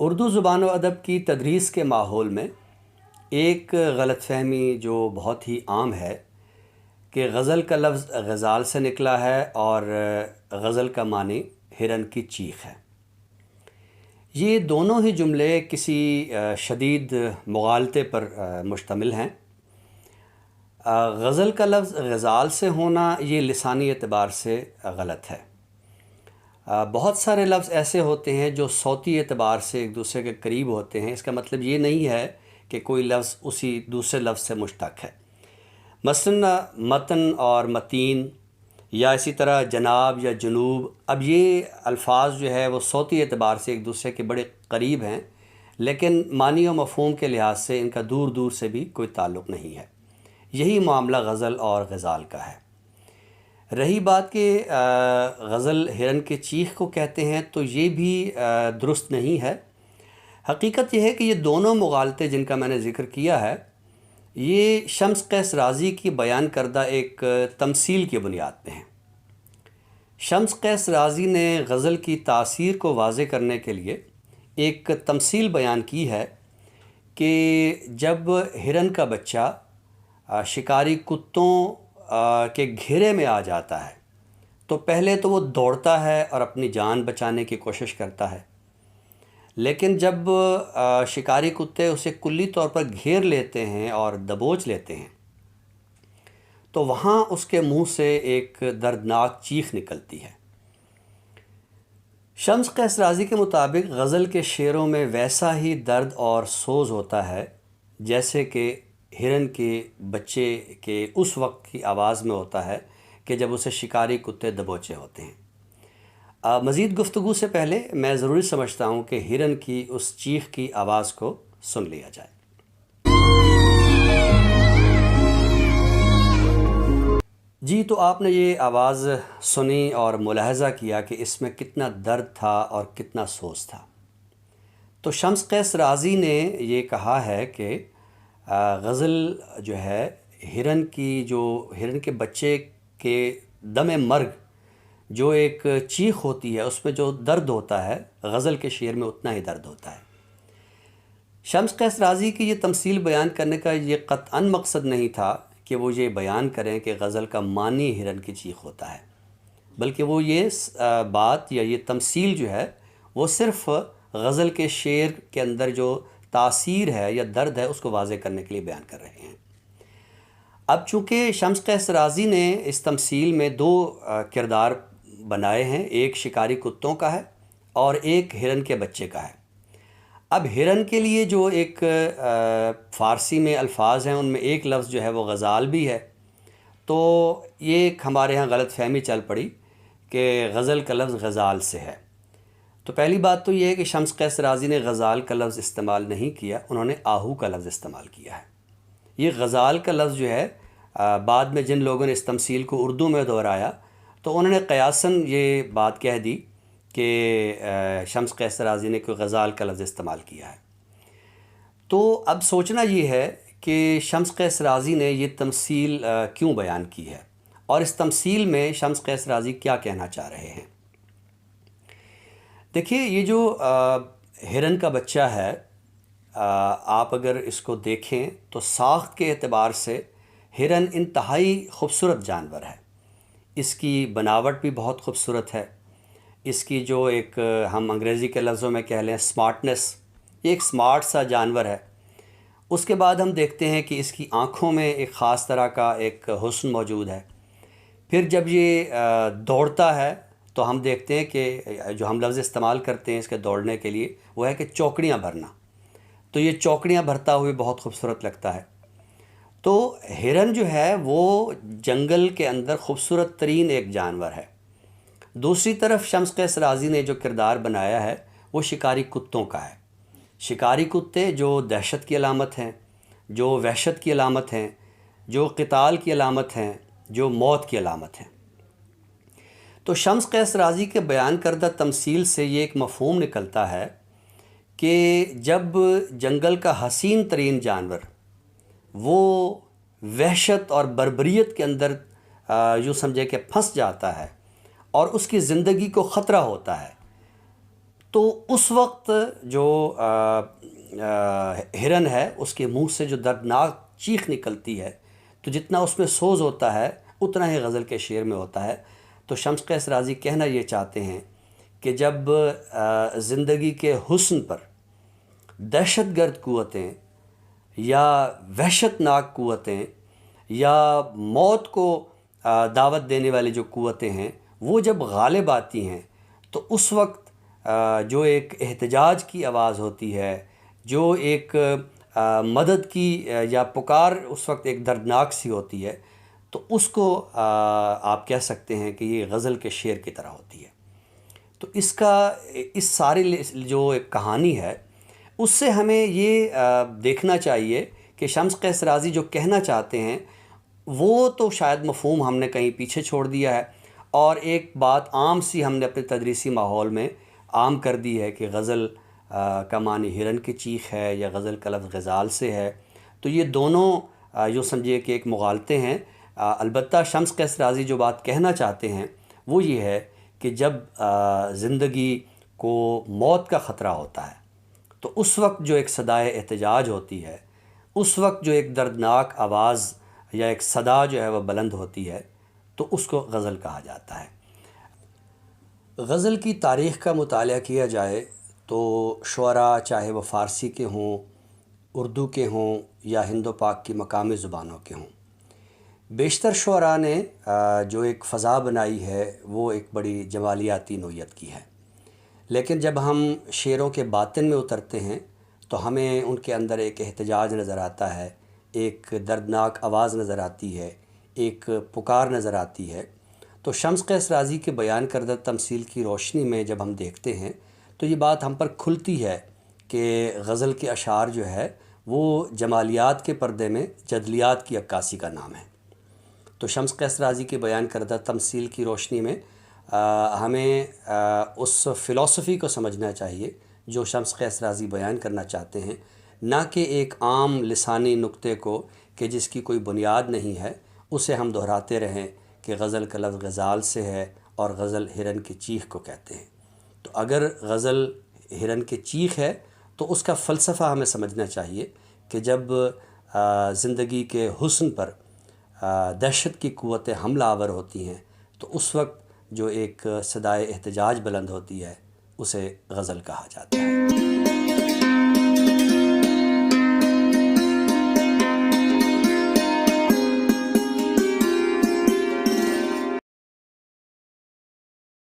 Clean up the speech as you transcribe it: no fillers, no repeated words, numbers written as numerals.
اردو زبان و ادب کی تدریس کے ماحول میں ایک غلط فہمی جو بہت ہی عام ہے کہ غزل کا لفظ غزال سے نکلا ہے اور غزل کا معنی ہرن کی چیخ ہے۔ یہ دونوں ہی جملے کسی شدید مغالطے پر مشتمل ہیں۔ غزل کا لفظ غزال سے ہونا یہ لسانی اعتبار سے غلط ہے۔ بہت سارے لفظ ایسے ہوتے ہیں جو صوتی اعتبار سے ایک دوسرے کے قریب ہوتے ہیں۔ اس کا مطلب یہ نہیں ہے کہ کوئی لفظ اسی دوسرے لفظ سے مشتق ہے۔ مثلا متن اور متین یا اسی طرح جناب یا جنوب، اب یہ الفاظ جو ہے وہ صوتی اعتبار سے ایک دوسرے کے بڑے قریب ہیں، لیکن معنی و مفہوم کے لحاظ سے ان کا دور دور سے بھی کوئی تعلق نہیں ہے۔ یہی معاملہ غزل اور غزال کا ہے۔ رہی بات کہ غزل ہرن کے چیخ کو کہتے ہیں، تو یہ بھی درست نہیں ہے۔ حقیقت یہ ہے کہ یہ دونوں مغالطے جن کا میں نے ذکر کیا ہے، یہ شمس قیس رازی کی بیان کردہ ایک تمثیل کی بنیاد پہ ہیں۔ شمس قیس رازی نے غزل کی تاثیر کو واضح کرنے کے لیے ایک تمثیل بیان کی ہے کہ جب ہرن کا بچہ شکاری کتوں کے گھیرے میں آ جاتا ہے تو پہلے تو وہ دوڑتا ہے اور اپنی جان بچانے کی کوشش کرتا ہے، لیکن جب شکاری کتے اسے کلی طور پر گھیر لیتے ہیں اور دبوچ لیتے ہیں تو وہاں اس کے منہ سے ایک دردناک چیخ نکلتی ہے۔ شمس قیس رازی کے مطابق غزل کے شعروں میں ویسا ہی درد اور سوز ہوتا ہے جیسے کہ ہرن کے بچے کے اس وقت کی آواز میں ہوتا ہے کہ جب اسے شکاری کتے دبوچے ہوتے ہیں۔ مزید گفتگو سے پہلے میں ضروری سمجھتا ہوں کہ ہرن کی اس چیخ کی آواز کو سن لیا جائے۔ جی، تو آپ نے یہ آواز سنی اور ملاحظہ کیا کہ اس میں کتنا درد تھا اور کتنا سوز تھا۔ تو شمس قیس رازی نے یہ کہا ہے کہ غزل جو ہے ہرن کے بچے کے دم مرگ جو ایک چیخ ہوتی ہے، اس میں جو درد ہوتا ہے، غزل کے شعر میں اتنا ہی درد ہوتا ہے۔ شمس قیس رازی کی یہ تمثیل بیان کرنے کا یہ قطعاً مقصد نہیں تھا کہ وہ یہ بیان کریں کہ غزل کا معنی ہرن کی چیخ ہوتا ہے، بلکہ وہ یہ بات یا یہ تمثیل جو ہے وہ صرف غزل کے شعر کے اندر جو تاثیر ہے یا درد ہے اس کو واضح کرنے کے لیے بیان کر رہے ہیں۔ اب چونکہ شمس قیس رازی نے اس تمثیل میں دو کردار بنائے ہیں، ایک شکاری کتوں کا ہے اور ایک ہرن کے بچے کا ہے۔ اب ہرن کے لیے جو ایک فارسی میں الفاظ ہیں، ان میں ایک لفظ جو ہے وہ غزال بھی ہے، تو یہ ایک ہمارے ہاں غلط فہمی چل پڑی کہ غزل کا لفظ غزال سے ہے۔ تو پہلی بات تو یہ ہے کہ شمس قیس رازی نے غزال کا لفظ استعمال نہیں کیا، انہوں نے آہو کا لفظ استعمال کیا ہے۔ یہ غزال کا لفظ جو ہے بعد میں جن لوگوں نے اس تمثیل کو اردو میں دہرایا تو انہوں نے قیاساً یہ بات کہہ دی کہ شمس قیس رازی نے کوئی غزال کا لفظ استعمال کیا ہے۔ تو اب سوچنا یہ ہے کہ شمس قیس رازی نے یہ تمثیل کیوں بیان کی ہے اور اس تمثیل میں شمس قیس رازی کیا کہنا چاہ رہے ہیں۔ دیکھیے، یہ جو ہرن کا بچہ ہے، آپ اگر اس کو دیکھیں تو ساخت کے اعتبار سے ہرن انتہائی خوبصورت جانور ہے۔ اس کی بناوٹ بھی بہت خوبصورت ہے۔ اس کی جو ایک ہم انگریزی کے لفظوں میں کہہ لیں سمارٹنس، یہ ایک سمارٹ سا جانور ہے۔ اس کے بعد ہم دیکھتے ہیں کہ اس کی آنکھوں میں ایک خاص طرح کا ایک حسن موجود ہے۔ پھر جب یہ دوڑتا ہے تو ہم دیکھتے ہیں کہ جو ہم لفظ استعمال کرتے ہیں اس کے دوڑنے کے لیے وہ ہے کہ چوکڑیاں بھرنا، تو یہ چوکڑیاں بھرتا ہوئے بہت خوبصورت لگتا ہے۔ تو ہرن جو ہے وہ جنگل کے اندر خوبصورت ترین ایک جانور ہے۔ دوسری طرف شمس قیس رازی نے جو کردار بنایا ہے وہ شکاری کتوں کا ہے۔ شکاری کتے جو دہشت کی علامت ہیں، جو وحشت کی علامت ہیں، جو قتال کی علامت ہیں، جو موت کی علامت ہیں۔ تو شمس قیس رازی کے بیان کردہ تمثیل سے یہ ایک مفہوم نکلتا ہے کہ جب جنگل کا حسین ترین جانور وہ وحشت اور بربریت کے اندر یوں سمجھے کہ پھنس جاتا ہے اور اس کی زندگی کو خطرہ ہوتا ہے، تو اس وقت جو ہرن ہے اس کے منہ سے جو دردناک چیخ نکلتی ہے، تو جتنا اس میں سوز ہوتا ہے اتنا ہی غزل کے شعر میں ہوتا ہے۔ تو شمس قیس رازی کہنا یہ چاہتے ہیں کہ جب زندگی کے حسن پر دہشت گرد قوتیں یا وحشت ناک قوتیں یا موت کو دعوت دینے والی جو قوتیں ہیں وہ جب غالب آتی ہیں، تو اس وقت جو ایک احتجاج کی آواز ہوتی ہے، جو ایک مدد کی یا پکار اس وقت ایک دردناک سی ہوتی ہے، تو اس کو آپ کہہ سکتے ہیں کہ یہ غزل کے شعر کی طرح ہوتی ہے۔ تو اس ساری جو ایک کہانی ہے اس سے ہمیں یہ دیکھنا چاہیے کہ شمس قیس رازی جو کہنا چاہتے ہیں وہ تو شاید مفہوم ہم نے کہیں پیچھے چھوڑ دیا ہے، اور ایک بات عام سی ہم نے اپنے تدریسی ماحول میں عام کر دی ہے کہ غزل کا معنی ہرن کی چیخ ہے یا غزل کا لفظ غزال سے ہے۔ تو یہ دونوں یوں سمجھیے کہ ایک مغالطے ہیں۔ البتہ شمس قیس رازی جو بات کہنا چاہتے ہیں وہ یہ ہے کہ جب زندگی کو موت کا خطرہ ہوتا ہے تو اس وقت جو ایک صدائے احتجاج ہوتی ہے، اس وقت جو ایک دردناک آواز یا ایک صدا جو ہے وہ بلند ہوتی ہے، تو اس کو غزل کہا جاتا ہے۔ غزل کی تاریخ کا مطالعہ کیا جائے تو شعراء چاہے وہ فارسی کے ہوں، اردو کے ہوں یا ہند و پاک کی مقامی زبانوں کے ہوں، بیشتر شعراء نے جو ایک فضا بنائی ہے وہ ایک بڑی جمالیاتی نوعیت کی ہے۔ لیکن جب ہم شعروں کے باطن میں اترتے ہیں تو ہمیں ان کے اندر ایک احتجاج نظر آتا ہے، ایک دردناک آواز نظر آتی ہے، ایک پکار نظر آتی ہے۔ تو شمس قیس رازی کے بیان کردہ تمثیل کی روشنی میں جب ہم دیکھتے ہیں تو یہ بات ہم پر کھلتی ہے کہ غزل کے اشعار جو ہے وہ جمالیات کے پردے میں جدلیات کی عکاسی کا نام ہے۔ تو شمس قیس رازی کے بیان کردہ تمثیل کی روشنی میں ہمیں اس فلسفی کو سمجھنا چاہیے جو شمس قیس رازی بیان کرنا چاہتے ہیں، نہ کہ ایک عام لسانی نکتے کو کہ جس کی کوئی بنیاد نہیں ہے اسے ہم دہراتے رہیں کہ غزل کا لفظ غزال سے ہے اور غزل ہرن کی چیخ کو کہتے ہیں۔ تو اگر غزل ہرن کی چیخ ہے تو اس کا فلسفہ ہمیں سمجھنا چاہیے کہ جب زندگی کے حسن پر دہشت کی قوتیں حملہ آور ہوتی ہیں تو اس وقت جو ایک صدائے احتجاج بلند ہوتی ہے اسے غزل کہا جاتا ہے۔